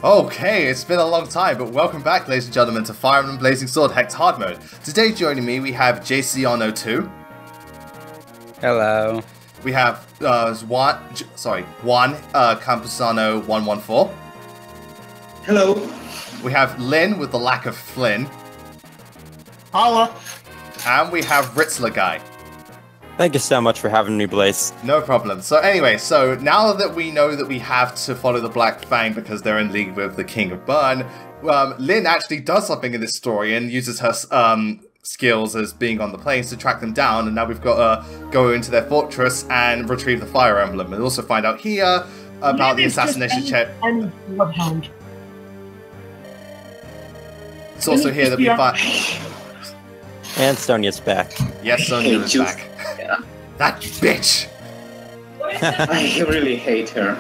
Okay, it's been a long time, but welcome back, ladies and gentlemen, to Fire Emblem Blazing Sword Hector Hard Mode. Today joining me, we have JCOno2. Hello. We have Juan Campusano 114. Hello. We have Lynn with the lack of Flynn. Holla. And we have Ritzler Guy. Thank you so much for having me, Blaze. No problem. So anyway, now that we know that we have to follow the Black Fang because they're in league with the King of Burn, Lynn actually does something in this story and uses her skills as being on the plains to track them down, and now we've got to go into their fortress and retrieve the Fire Emblem, and also find out here about the assassination check. And Bloodhound. It's also here that we find... And Sonia's back. Yes, Sonia is back. Yeah. That bitch! I really hate her.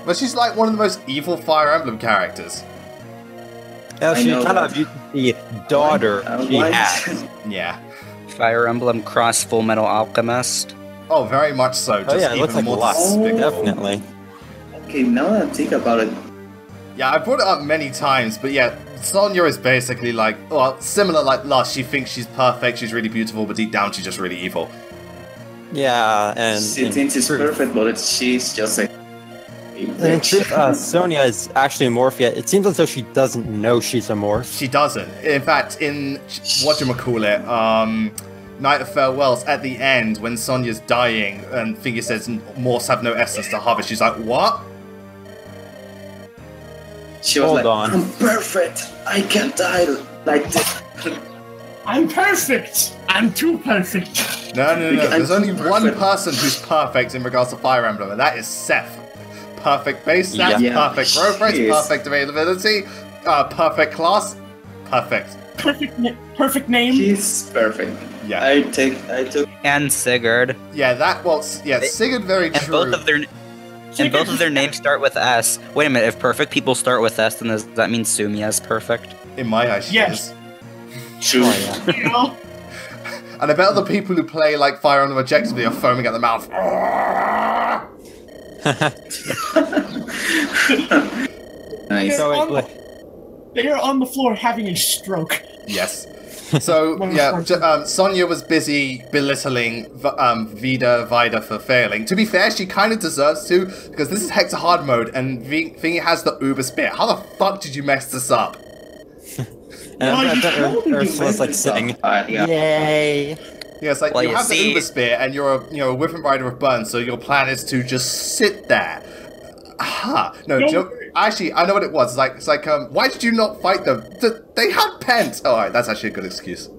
But she's like one of the most evil Fire Emblem characters. Yeah, she kind of uses the daughter she has. Yeah. Fire Emblem Cross Full Metal Alchemist. Oh, very much so. Just yeah, it looks like more a lot. despicable. Definitely. Okay, now that I think about it. Yeah, I brought it up many times, but yeah, Sonia is basically like, well, similar like Lush. She thinks she's perfect, she's really beautiful, but deep down she's just really evil. Yeah, and She thinks she's perfect, but she's just like... in truth, Sonia is actually a morph, yet it seems as though she doesn't know she's a morph. She doesn't. In fact, in whatchamacallit, Night of Farewells, at the end, when Sonia's dying and Finger says morphs have no essence to harvest, she's like, what? She was Hold like, on. I'm perfect. I can't die like this. I'm perfect. I'm too perfect. No. There's only perfect. one person who's perfect in regards to Fire Emblem, and that is Seth. Perfect base stats, Yeah. perfect growth rates, Jeez. perfect availability, perfect class, perfect. Perfect name. She's perfect. Yeah. I took... And Sigurd. Yeah, Sigurd very And true. both of their names start with S. Wait a minute, if perfect people start with S, then does that mean Sumia is perfect? In my eyes, she Yes. is. True. Oh, yeah. You know? And I bet other people who play like Fire Emblem objectively are foaming at the mouth. Nice. So, They are on the floor having a stroke. Yes. So, yeah, Sonia was busy belittling Vida for failing. To be fair, she kind of deserves to, because this is Hector Hard Mode, and Thingy has the Uber Spear. How the fuck did you mess this up? and you Ursula's like sitting. Yeah. Yay! Yeah, it's like, Well, you you have the see- Uber Spear, and you're a Whiffin Rider of Burn, so your plan is to just sit there. Aha. No, actually, I know what it was. It's like, why did you not fight them? They had pens! Oh, alright, that's actually a good excuse.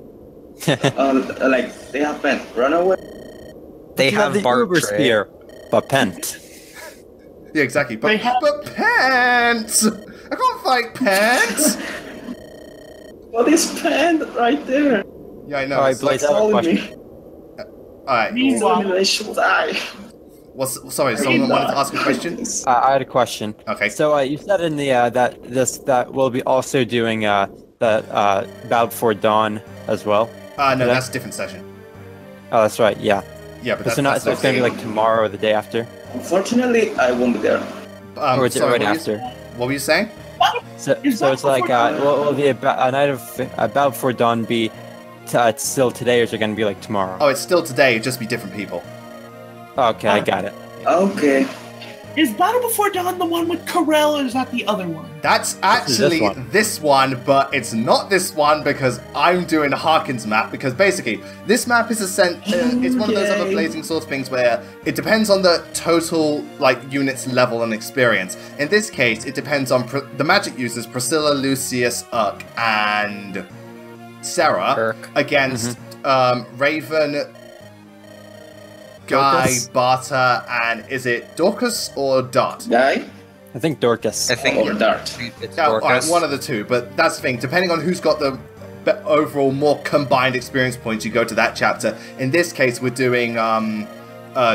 Like, they have been run away. They You have the Bart Uber Tray. Spear, but Pent. Yeah, exactly. But, They have- but pants! I can't fight pants! What is pen right there? Yeah, I know. Alright, it's like, Blaze, I have a Calling question. me. alright. Meanwhile, I should die. Sorry, someone wanted to ask a question? I had a question. Okay. So you said in the that we'll be also doing the Bow Before Dawn as well. No, Yeah. that's a different session. Oh, that's right. Yeah. Yeah, but So it's going to be like tomorrow or the day after, Unfortunately, I won't be there. or is it sorry, right after? What were you saying? So Is it's Bow like Before Dawn- will the a night of Bow Before Dawn be still today, or is it going to be like tomorrow? Oh, it's still today, it'd just be different people. Okay, I got it. Okay. is Battle Before Dawn the one with Corel, or is that the other one? That's actually this one, but it's not this one because I'm doing Harkin's map, because basically, this map is it's one of those other Yay. Blazing Swords things where it depends on the total, like, unit's level and experience. In this case, it depends on the magic users, Priscilla, Lucius, Urk, and Sarah, Urk. against Raven, Guy, Dorcas? Barter, and is it Dorcas or Dart? Guy I think Dorcas. I think or Dart? it's Yeah, alright, Dorcas. one of the two, but that's the thing. Depending on who's got the overall more combined experience points, you go to that chapter. In this case, we're doing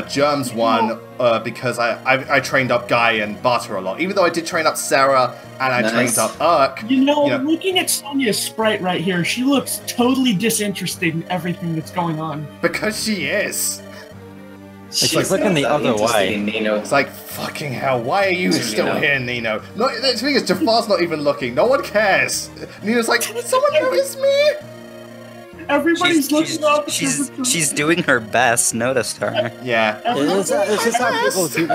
Germ's one because I trained up Guy and Barter a lot. Even though I did train up Sarah and I Nice. trained up Urk. You know, Yeah. looking at Sonia's sprite right here, she looks totally disinterested in everything that's going on. Because she is. She's looking the other way. Nino. It's like, fucking hell, why are you still here, Nino? No, the thing is, Jafar's not even looking. No one cares. Nino's like, did someone notice me? Everybody's looking up. She's doing her best. Noticed her. Yeah. It's just how people do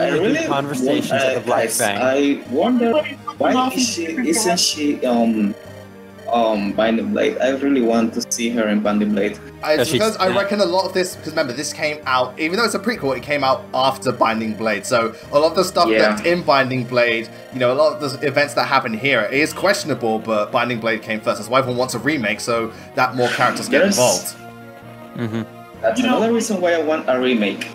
conversations with the Black Fang. I wonder why isn't she Binding Blade? I really want to see her in Binding Blade. It's because I reckon a lot of this, because remember, this came out, even though it's a prequel, it came out after Binding Blade. So a lot of the stuff that's in Binding Blade, you know, a lot of the events that happen here is questionable, but Binding Blade came first. That's why everyone wants a remake, so that more characters get involved. That's another reason why I want a remake.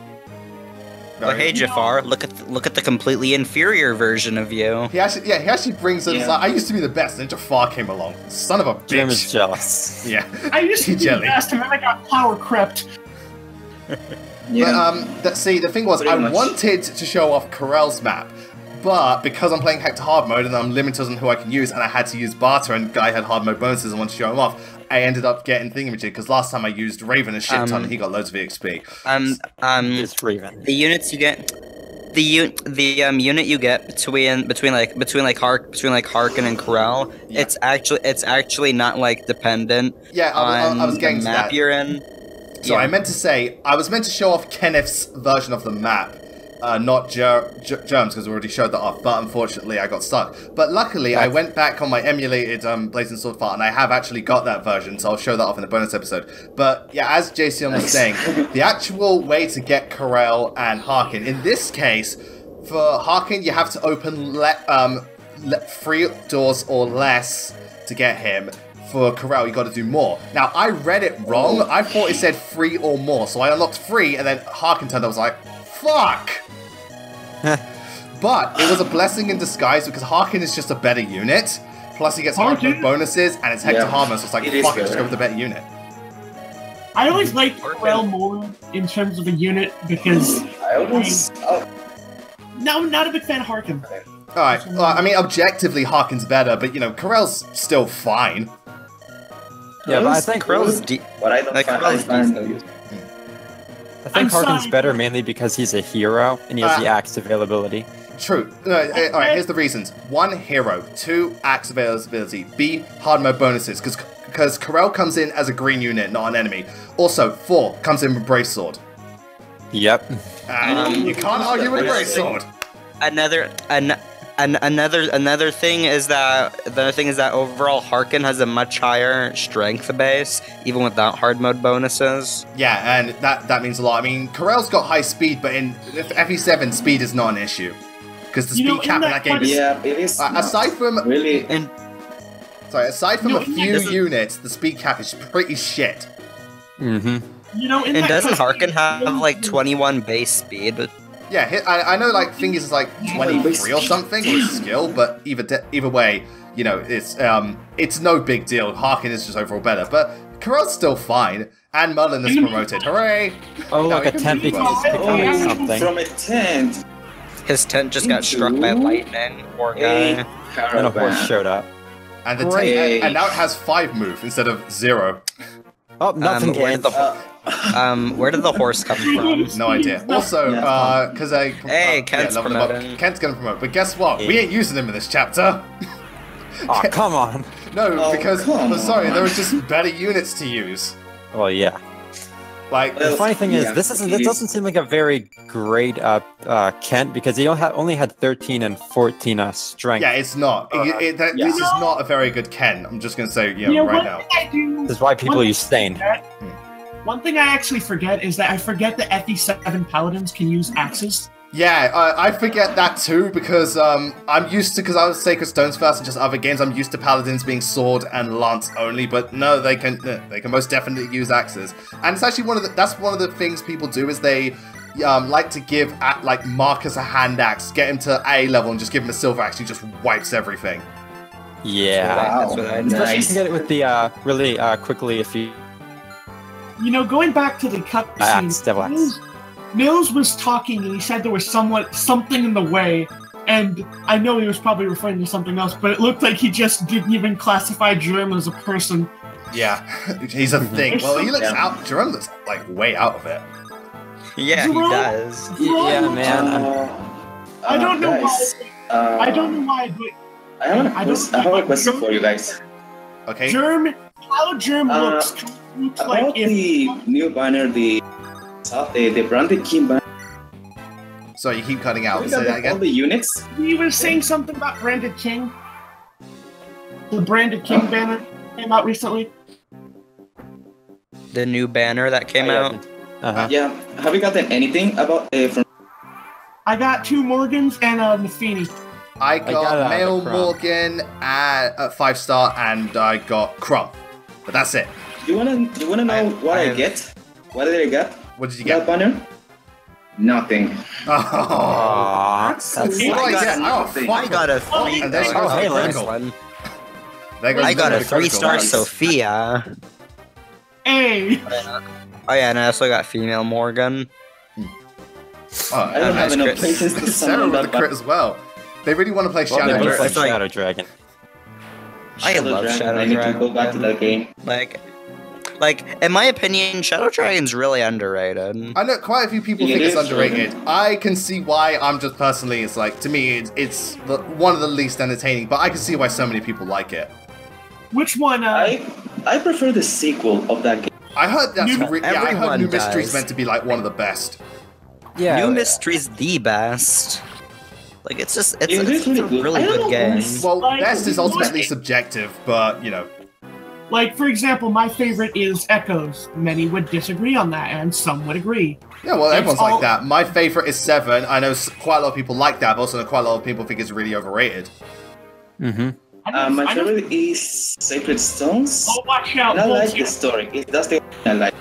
Oh, hey Jafar, look at the completely inferior version of you. He actually brings it. Like, I used to be the best, and Jafar came along. Son of a bitch. Jim is jealous. Yeah. I used to be the best, and then I got power crept. But, see, the thing was, I wanted to show off Corel's map, but because I'm playing Hector hard mode and I'm limited on who I can use, and I had to use Barter, and Guy had hard mode bonuses and wanted to show him off, I ended up getting thingamajig because last time I used Raven a shit ton and he got loads of EXP. It's Raven. The units you get, the unit you get between Harkin and Corel, it's actually not like dependent. Yeah, I was getting the to map that. you're in. So I meant to say I was meant to show off Kenneth's version of the map. Not Germs, because we already showed that off, but unfortunately I got stuck. But luckily, I went back on my emulated Blazing Sword file, and I have actually got that version, so I'll show that off in a bonus episode. But yeah, as JCM was saying, the actual way to get Corel and Harkin, in this case, for Harkin, you have to open 3 doors or less to get him. For Corel, you got to do more. Now, I read it wrong. I thought it said 3 or more, so I unlocked 3, and then Harkin turned up, I was like, fuck! But it was a blessing in disguise because Harkin is just a better unit. Plus he gets hard mode bonuses and it's Hector hard mode, so it's like, fuck it, just go with the better unit. I always liked Corel more in terms of a unit because No, I'm not a big fan of Harkin. Alright, well, I mean, objectively Harkin's better, but you know, Corel's still fine. Yeah, but I think Corel's but I don't find I think Harkin's better mainly because he's a hero and he has the axe availability. True. Alright, here's the reasons. 1, hero. 2, axe availability. B, hard mode bonuses, because Corel comes in as a green unit, not an enemy. Also, 4, comes in with Brave Sword. Yep. You can't argue with Brave Sword. Another thing is that overall Harkin has a much higher strength base, even without hard mode bonuses. Yeah, and that means a lot. I mean, Corel's got high speed, but in FE7, speed is not an issue. Because the speed cap in that game is... Yeah, it is aside from... Really... aside from a few units, the speed cap is pretty shit. You know, and doesn't Harkin have like 21 base speed? Yeah, I know like Thingies is like 23 or something with skill, but either way, you know, it's no big deal. Harkin is just overall better, but Corel's still fine. And Mullen is promoted. Hooray! Oh, like a tent because it's becoming something. From a tent. His tent just got struck by lightning. Poor guy. And a horse showed up. And the tent, and now it has 5 move instead of 0. Oh, nothing gained. Where did the horse come from? No idea. Also, because Kent's promoting. Kent's gonna promote, but guess what? We ain't using him in this chapter. Oh, come on. No, because I'm sorry, there was just better units to use. Well, yeah. Like the funny thing is, this doesn't seem like a very great Kent because he only had 13 and 14 strength. Yeah, it's not. This is not a very good Ken. I'm just gonna say, right now. This is why people use Stain. One thing I actually forget is that I forget that FE7 paladins can use axes. Yeah, I forget that too because I'm used to, because I was Sacred Stones first and just other games, I'm used to paladins being sword and lance only, but no, they can most definitely use axes. And it's actually that's one of the things people do is they like to give like Marcus a hand axe, get him to A level and just give him a silver axe, he just wipes everything. Yeah, wow, especially you can get it with the really quickly if you. You know, going back to the cutscene, Mills was talking and he said there was something in the way, and I know he was probably referring to something else, but it looked like he just didn't even classify Jerome as a person. Yeah, he's a thing. Well, he looks out. Jerome looks like way out of it. Yeah, he does. Yeah, man. I don't know guys, why. I don't know why, but I have a question for you guys. Okay. How Germ looks About like the new banner, the branded king banner. Sorry, you keep cutting out. We Say got that all again. the units. We were saying something about Branded King. The Branded King banner came out recently. The new banner that came out. Yeah. Have you gotten anything about from? I got 2 Morgans and a Nafini. I got Male the Crumb. Morgan at 5-star, and I got Crumb. But that's it. You wanna know what I get? What did I get? What did you That get? banner? Nothing. Oh, That's what did I get? I got a 3. And there you go. hey, Critical. Lance. one. There goes I got a the critical. 3-star Nice. Sophia. Hey! Oh yeah, and I also got female Morgan. Oh, I don't have nice enough crit. patience to Sarah summon with the that crit as well. They really want to play Well, Shadow they both Dragon. like It's like- Shadow Dragon. I love Shadow I need to Dragon. go back to that game. Like, in my opinion, Shadow Dragon's really underrated. I know quite a few people It think it's is underrated. I can see why. I'm just personally, it's like, to me, it's one of the least entertaining, but I can see why so many people like it. Which one? I prefer the sequel of that game. I heard that's New- I heard everyone New Mystery's does. meant to be like one of the best. Yeah. New Mystery's the best. Like, it's just, it's It is a really good. really I don't good know game. why- Well, Like, best is ultimately what- subjective, but, you know. Like, for example, my favorite is Echoes. Many would disagree on that, and some would agree. Yeah, well, everyone's all- like that. My favorite is 7. I know quite a lot of people like that, but also know quite a lot of people think it's really overrated. Mm-hmm. My I don't- favorite is Sacred Stones. Oh, watch out! And I like bullshit. the story. That's the one I like.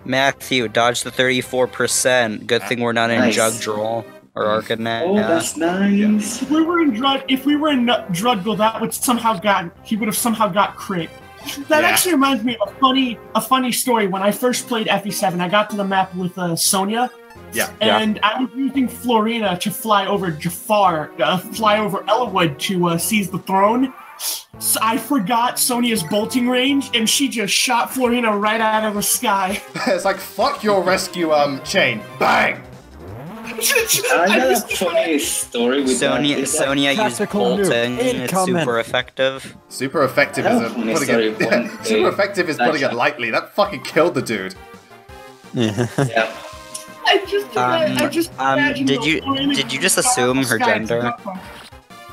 Matthew, dodge the 34%. Good thing we're not in Nice. Jug Droll or Arcanet. Oh, that's nice. If we were in Drudgle, that would he would have somehow got crit. That Yeah. actually reminds me of a funny story. When I first played FE7, I got to the map with Sonia. Yeah. And I was using Florina to fly over Jafar, fly over Elwood to seize the throne. So I forgot Sonia's bolting range, and she just shot Florina right out of the sky. It's like, fuck your rescue chain. Bang! I got a funny story with Sonia that. Sonia used Tactical bolting. nuke It's incoming. super effective. Super effective I is have a funny putting story it. of one Super day. effective is putting it lightly. That fucking killed the dude. Yeah. Yeah. I just imagined did the you- Florina did you just shot out of assume the her sky to gender? Jafar.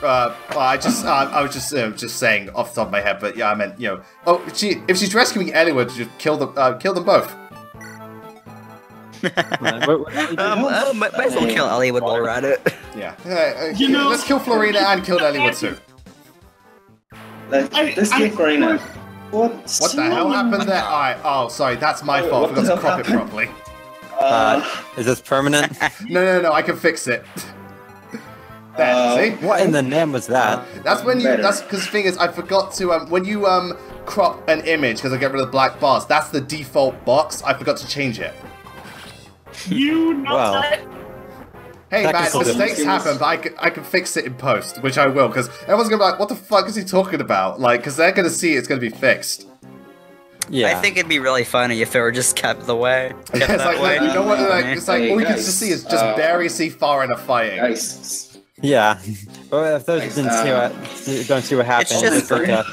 I was just saying off the top of my head, but yeah, I meant, you know, if she's rescuing Elwood, just kill them both. Might as well kill Elwood while we're at it. Yeah. You know- Let's kill Florina and kill Elwood too. Let's kill Corina. What? What the hell happened there? Oh, sorry, that's my fault. I What forgot the to crop it hell properly. Is this permanent? No, I can fix it. There, see? What in the name was that? That's when you. Better. That's because the thing is, I forgot to. When you crop an image because I get rid of the black bars. That's the default box. I forgot to change it. You know Well. that? Hey man, Technical mistakes difficulties. happen, but I can fix it in post, which I will, because everyone's gonna be like, "What the fuck is he talking about?" Like, because they're gonna see it's gonna be fixed. Yeah. I think it'd be really funny if it were just kept the way. Kept It's that like, way. you know what? Like, it's like Hey, all you can guys, just see is just Barry C. Farina fighting. Guys. Yeah. Well, if those Nice, don't see what happened, just like a,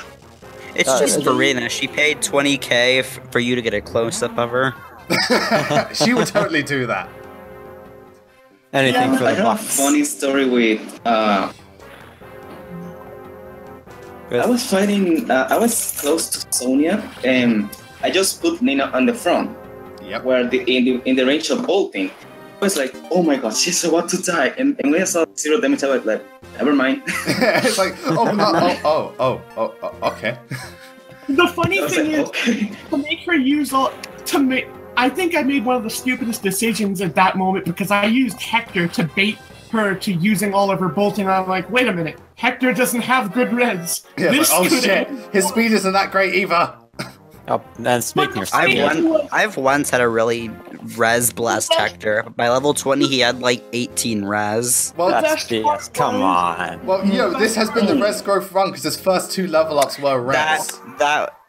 It's just Farina. She paid 20K for you to get a close up of her. She would totally do that. anything for I the have a box. funny story with. I was fighting. I was close to Sonia, and I just put Nino on the front, Yep. where in the range of bolting. I was like, oh my god, she's about to die, and when I saw 0 damage, I was like, never mind. It's like, okay. The funny I was thing like, is, okay. to make her use I think I made one of the stupidest decisions at that moment because I used Hector to bait her to using all of her bolting. I'm like, wait a minute, Hector doesn't have good res. Yeah, it's like, oh could shit, end his speed isn't that great either. Oh, and speaking of I've speed, won- I've once had a really res blast Hector. By level 20, he had like 18 res. Well, that's BS. Come on. well, this has been the res growth run because his first 2 level ups were res.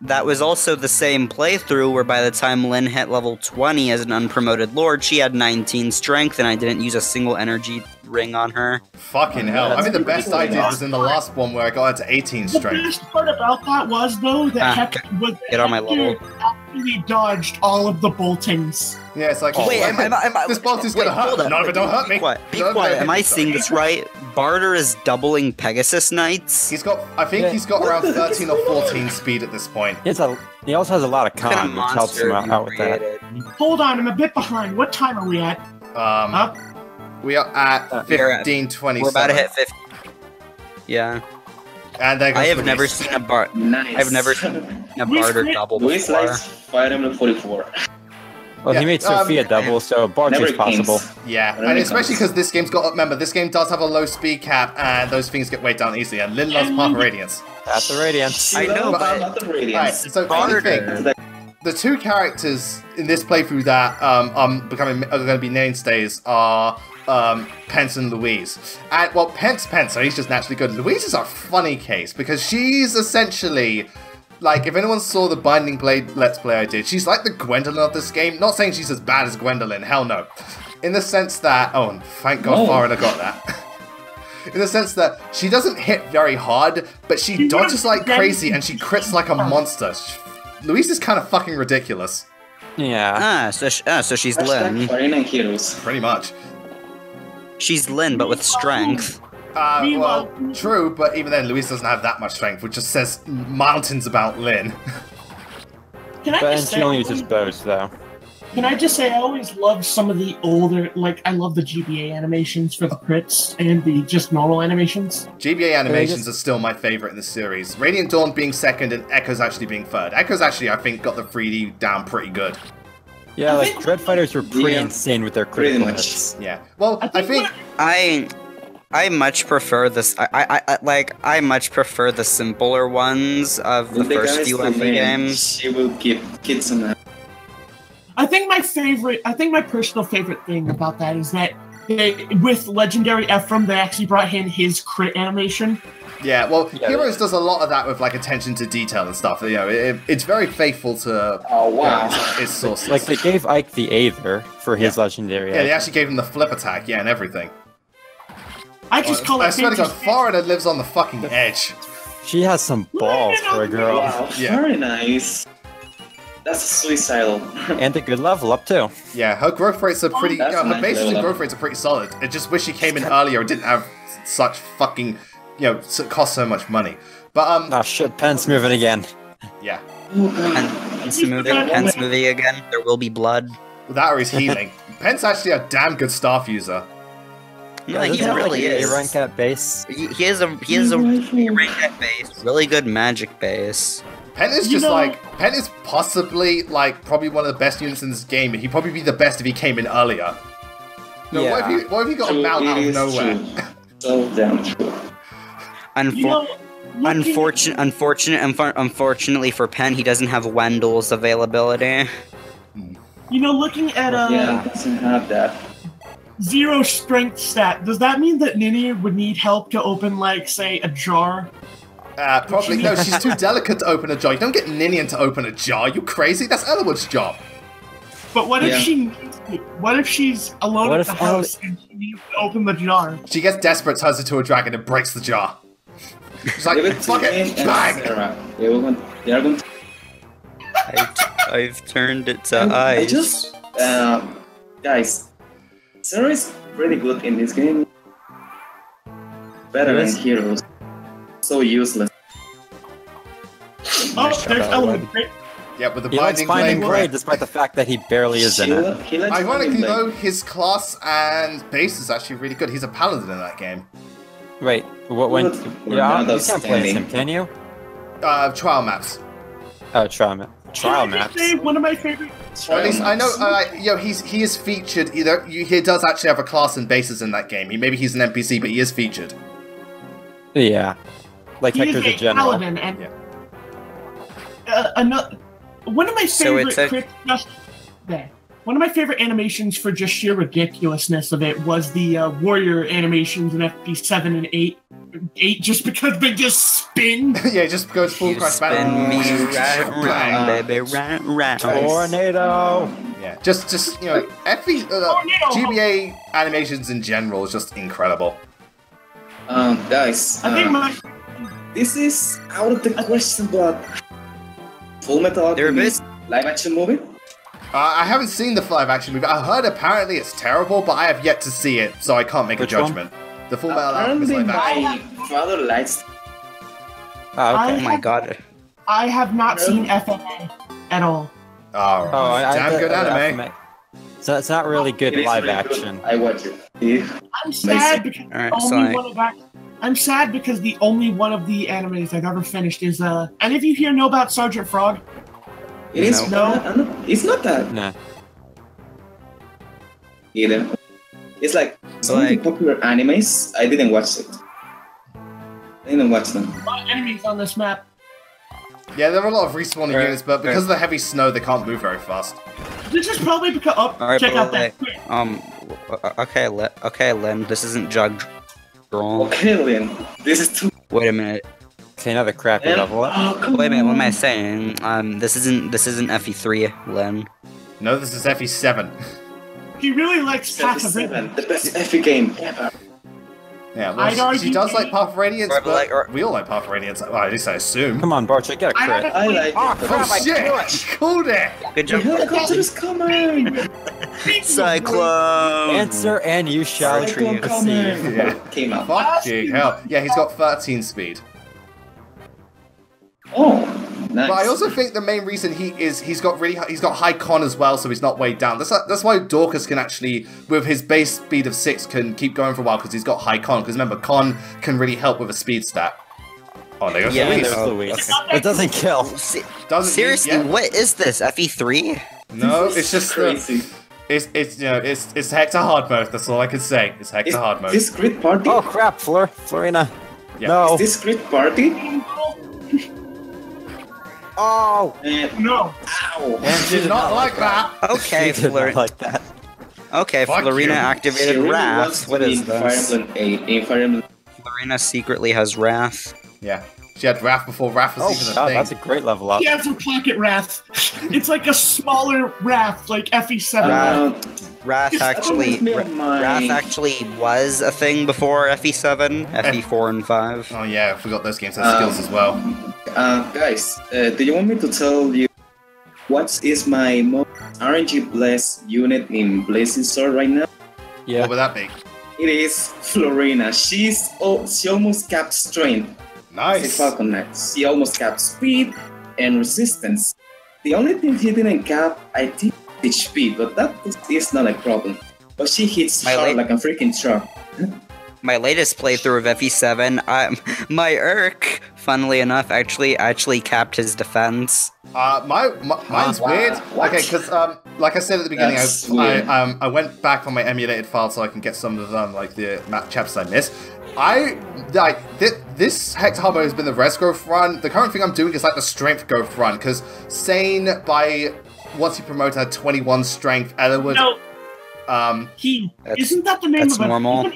That was also the same playthrough where by the time Lynn hit level 20 as an unpromoted lord, she had 19 strength, and I didn't use a single energy ring on her. Fucking hell. I mean, the best I did was in the last one where I got her to 18 strength. The best part about that was, though, that Hector actually dodged all of the boltings. Yeah, it's like, wait, this bolt is gonna hurt. No, but don't hurt me. Be quiet. Am I seeing this right? Barter is doubling Pegasus Knights. I think he's got around 13 or 14 speed at this point. He also has a lot of con, which helps him out with that. Hold on, I'm a bit behind. What time are we at? Up? We are at 15:27. We're about to hit 50. Yeah. And there goes I have never seen a Nice. I've never seen a barter double Luis before. likes Fire Emblem 44. Well, he made Sophia double, so barter's possible. Yeah, and especially because this game's got, remember, this game does have a low speed cap, and those things get weighed down easily, and Lynn loves Path of Radiance. That's the Radiance. I know, but... Path of Radiance. Right, so the two characters in this playthrough that are going to be mainstays are Pence and Louise. And, well, Pence, so he's just naturally good. Louise is a funny case, because she's essentially... Like, if anyone saw the Binding Blade Let's Play I did, she's like the Gwendolyn of this game. Not saying she's as bad as Gwendolyn, hell no. In the sense that... Oh, and thank God Farina got that. In the sense that she doesn't hit very hard, but she dodges like crazy and she crits like a monster. Louise is kind of fucking ridiculous. Yeah. So she's Lynn. Farina Heroes. Pretty much. She's Lynn, but with strength. Well, true, but even then, Louise doesn't have that much strength, which just says mountains about Lynn. But she only uses bows, though. Can I just say, I always love some of the older, like, I love the GBA animations for the crits and the just normal animations. GBA animations are still my favorite in the series. Radiant Dawn being second and Echo's actually being third. Echo's actually, I think, got the 3D down pretty good. Yeah, like, Dread Fighters were pretty insane with their critical hits. Yeah. Well, I think... I much prefer this. I much prefer the simpler ones of the first few FA games. She will give kids on that. I think my personal favorite thing about that is that with Legendary Ephraim, they actually brought in his crit animation. Yeah, well, Heroes does a lot of that with like attention to detail and stuff. You know, it's very faithful to its sources. Like they gave Ike the Aether for his legendary. Yeah, they actually gave him the flip attack, and everything. I just call it. I swear to God, Florida lives on the fucking edge. She has some balls for a girl. Wow, very nice. That's suicidal. And a good level up too. Yeah, her growth rates are pretty. Her basis and growth rates are pretty solid. I just wish she came in earlier and didn't have such fucking, cost so much money. But oh shit, Pence moving again. Yeah. Pence moving again. There will be blood. That or he's healing. Pence actually a damn good staff user. Yeah, he really is. A rank at base. He is a rank at base. Really good magic base. Pen is Pen is possibly probably one of the best units in this game. He'd probably be the best if he came in earlier. No, yeah. what if he got a mount out of nowhere? So damn true. Unfortunately for Pen, he doesn't have Wendell's availability. Looking at he doesn't have that. 0 strength stat, does that mean that Nini would need help to open, say, a jar? Probably. No, she's too delicate to open a jar. You don't get Ninian to open a jar. You crazy? That's Elwood's job. But what if she needs to? What if she's alone at the house and she needs to open the jar? She gets desperate, turns into a dragon, and breaks the jar. She's like, fuck it, bang! I've turned it to ice. Guys, Sarah is pretty good in this game. Better than Heroes. So useless. Oh, there's Elwood. Yeah, with the he likes Binding Blade, despite the fact that he barely is in it. Ironically, though, his class and base is actually really good. He's a paladin in that game. Wait, you can't play him, can you? Trial maps. Oh, trial maps. One of my favorite. Or at least I know. He is featured. He does actually have a class and bases in that game. Maybe he's an NPC, but he is featured. Yeah, like Hector's a general. Paladin and one of my favorite crits. One one of my favorite animations for just sheer ridiculousness of it was the warrior animations in FP7 and 8. 8 just because they just spin. Yeah, it just goes full crash Spin me round, baby, round. Tornado. Yeah, just you know, GBA animations in general is just incredible. Guys, I think this is out of the question, but Full Metal Alchemist live-action movie? I haven't seen the live-action movie. I heard apparently it's terrible, but I have yet to see it, so I can't make a judgment. The Full Metal Alchemist live-action. My father likes. Oh, Oh my god. I have not seen FMA at all. Oh, damn good anime. So it's not really good live action. I watch it. Yeah. I'm sad because Alright, I'm sad because the only one of the animes I've ever finished is any of you here know about Sergeant Frog? It is it's not that. Nah. Either. It's like some of the popular animes. I didn't watch it. I didn't watch them. A lot of enemies on this map. Yeah, there are a lot of respawning units, but because of the heavy snow, they can't move very fast. This is probably because check out that. Okay, Lynn, this isn't Jug Draw. Okay, Lynn. This is too. Wait a minute. Okay, another crappy level up. Wait a minute, what am I saying? This isn't FE3, Lynn. No, this is FE7. He really likes Path of 7, the best FE game ever. Yeah, well, she does like Path of Radiance, but we all like Path of Radiance. Well, at least I assume. Come on, Barch, I get a crit. I like Oh, it. crap, I Shit! Called it! Good The job. helicopter is coming! Cyclone! Answer and you shall Cyclone receive. coming! Yeah. Came out. Fucking hell. Yeah, he's got 13 speed. Oh, nice. But I also think the main reason he's got high con as well, so he's not weighed down. That's why Dorcas can actually, with his base speed of 6, can keep going for a while because he's got high con. Because remember, con can really help with a speed stat. Oh, there goes Luis. Luis. It doesn't kill. Seriously, what is this? FE3? No, This is it's just crazy. it's Hector hard mode. That's all I can say. It's Hector hard mode. This grid party? Oh crap, Florina. Yeah. No. Is this grid party? Oh! No. Ow! And she's not like that. Okay, She did not like that. Okay, Fuck Florina you. activated She really Wrath. wants to What be is in Fire this? Emblem 8. In Fire Emblem. Florina secretly has Wrath. Yeah, she had Wrath before Wrath was even a God, thing. that's a great level up. He has a pocket Wrath. It's like a smaller Wrath, like FE7. Wrath actually was a thing before FE7, FE4 and 5. Oh yeah, I forgot those games had skills as well. Guys, do you want me to tell you what is my most RNG blessed unit in Blazing Sword right now? Yeah. What would that be? It is Florina. She almost capped strength. Nice. The Falcon Knight. She almost capped speed and resistance. The only thing he didn't cap, I think, is HP, but that is not a problem. But she hits hard like a freaking truck. My latest playthrough of FE7, my Urk, funnily enough, actually capped his defense. Mine's weird. What? Okay, because like I said at the beginning, That's weird. I went back on my emulated file so I can get some of like the map chapters I missed. This Hector Harbor has been the res growth run. The current thing I'm doing is like the strength growth run because Sane once he promoted had 21 strength. Elwood. No. Isn't that the name that's of a normal.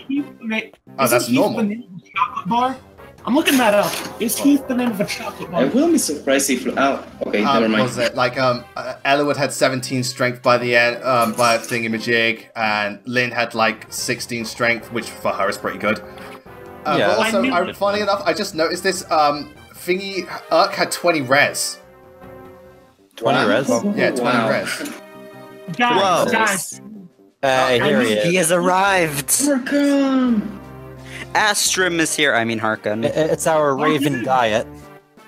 That's normal. The name of a chocolate bar? I'm looking that up. Is Heath the name of a chocolate bar? I will be surprised if. Okay, never mind. What was it? Like Elwood had 17 strength by the end by Thingamajig, and Lynn had like 16 strength, which for her is pretty good. Yeah, but also, funny enough, I just noticed this. Thingy Urk had 20 res. 20 res? Yeah, 20 res. Guys. Here he is. He has arrived! Welcome! Astrim is here, I mean Harkon. It's our Raven diet.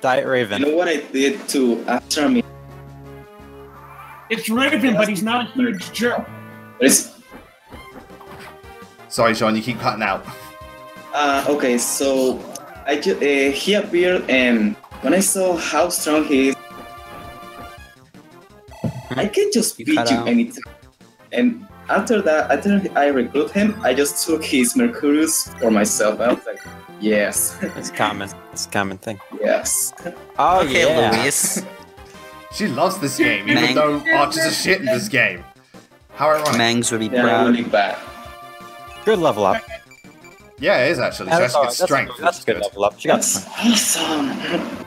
Diet Raven. You know what I did to after me? It's Raven, but he's not a huge jerk. Sorry, Sean, you keep cutting out. Okay, so he appeared, and when I saw how strong he is, I can just beat you anytime. And after I recruit him, I just took his Mercurius for myself. I was like, yes. It's common. It's a common thing. Yes. Oh, Okay, yeah. Luis. She loves this game, even though Archer's a shit in this game. How ironic. Mangs would be They're proud. really bad. Good level up. Yeah, it is actually. She actually gets strength. That's a good level up. She got That's awesome.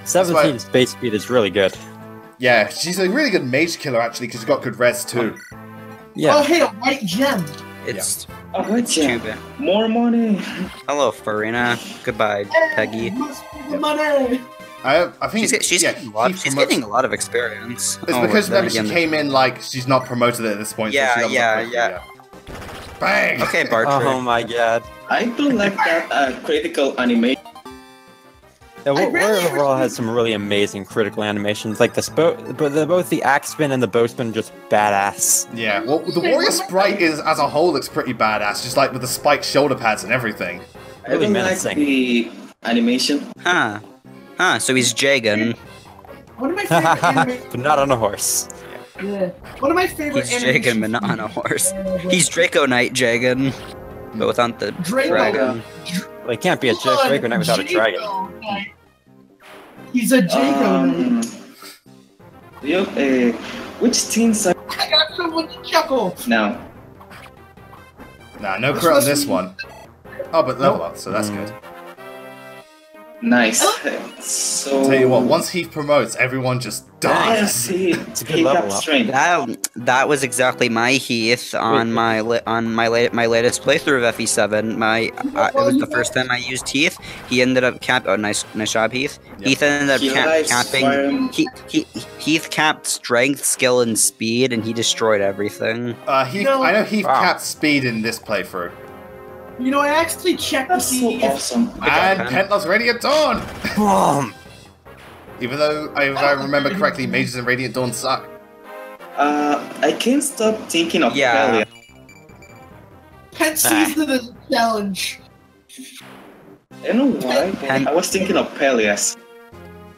17 space speed is really good. Yeah, she's a really good mage killer actually because she's got good res too. Yeah. Oh, hey, a white gem. It's Oh, what's too bad. More money. Hello, Farina. Goodbye, Peggy. Must be the money. I think She's getting a lot of experience. It's because remember she came in like she's not promoted at this point. Yeah, so she yeah. Bang! Okay, Bartram. Oh my god. I do like that critical animation. Yeah, Warrior overall has some really amazing critical animations. Like both the axe spin and the bow spin are just badass. Yeah, well, the warrior sprite is as a whole looks pretty badass, just like with the spiked shoulder pads and everything. I don't like the animation. Huh. So he's Jagan. One of my favorite animations. But not on a horse. Yeah. One of my favorite He's Jagan, but not on a horse. He's Draco Knight Jagan, but without the dragon. Well, he can't be a Draco Knight without a dragon. He's a Jago Knight. Which teams are I got someone to chuckle. now? Nah, no crit on this one. Oh, but level up, so that's good. Nice. So Tell you what, once he promotes, everyone just dies. It's a good level up. That was exactly my Heath on my latest playthrough of FE7. It was the first time I used Heath. He ended up nice job, Heath. Yep. Heath ended up capping. Heath capped strength, skill, and speed, and he destroyed everything. I know Heath capped speed in this playthrough. You know, I actually checked to see so awesome. And Pentlar's Radiant Dawn! Boom! Even though, if I remember correctly, Mages and Radiant Dawn suck. I can't stop thinking of Yeah. Pelia. Pet sees it as a challenge. I don't know why, but I was thinking of Pelias.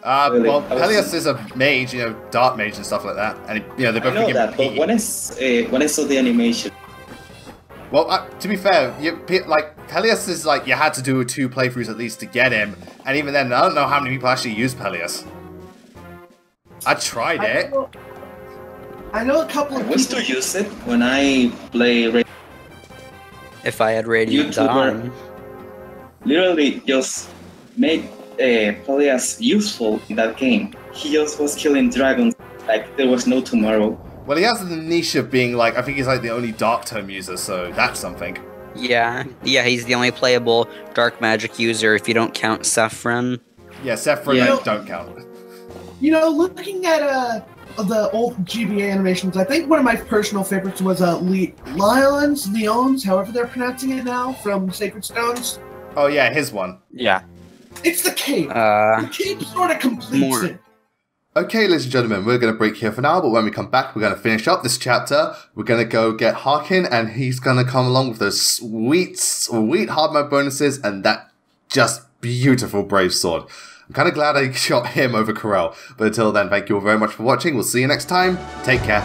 Really? Well, Pelias is a mage, you know, dark mage and stuff like that. And, you know, they both I know begin that, but when I saw the animation, well, to be fair, Pelias is like, you had to do 2 playthroughs at least to get him, and even then, I don't know how many people actually use Pelias. I tried it. I know a couple I of used people. to use it when I play If I had Radiant Dawn. Literally just made Pelias useful in that game. He just was killing dragons like there was no tomorrow. Well, he has the niche of being like, I think he's like the only Dark Tome user, so that's something. Yeah, he's the only playable dark magic user if you don't count Saffron. Yeah, Sephiroth don't count. You know, looking at the old GBA animations, I think one of my personal favorites was Leons, however they're pronouncing it now, from Sacred Stones. Oh yeah, his one. Yeah. It's the cape. The cape sort of completes it. Okay, ladies and gentlemen, we're going to break here for now, but when we come back, we're going to finish up this chapter. We're going to go get Harkin, and he's going to come along with those sweet hard mode bonuses, and that just beautiful Brave Sword. I'm kind of glad I shot him over Corel. But until then, thank you all very much for watching. We'll see you next time. Take care.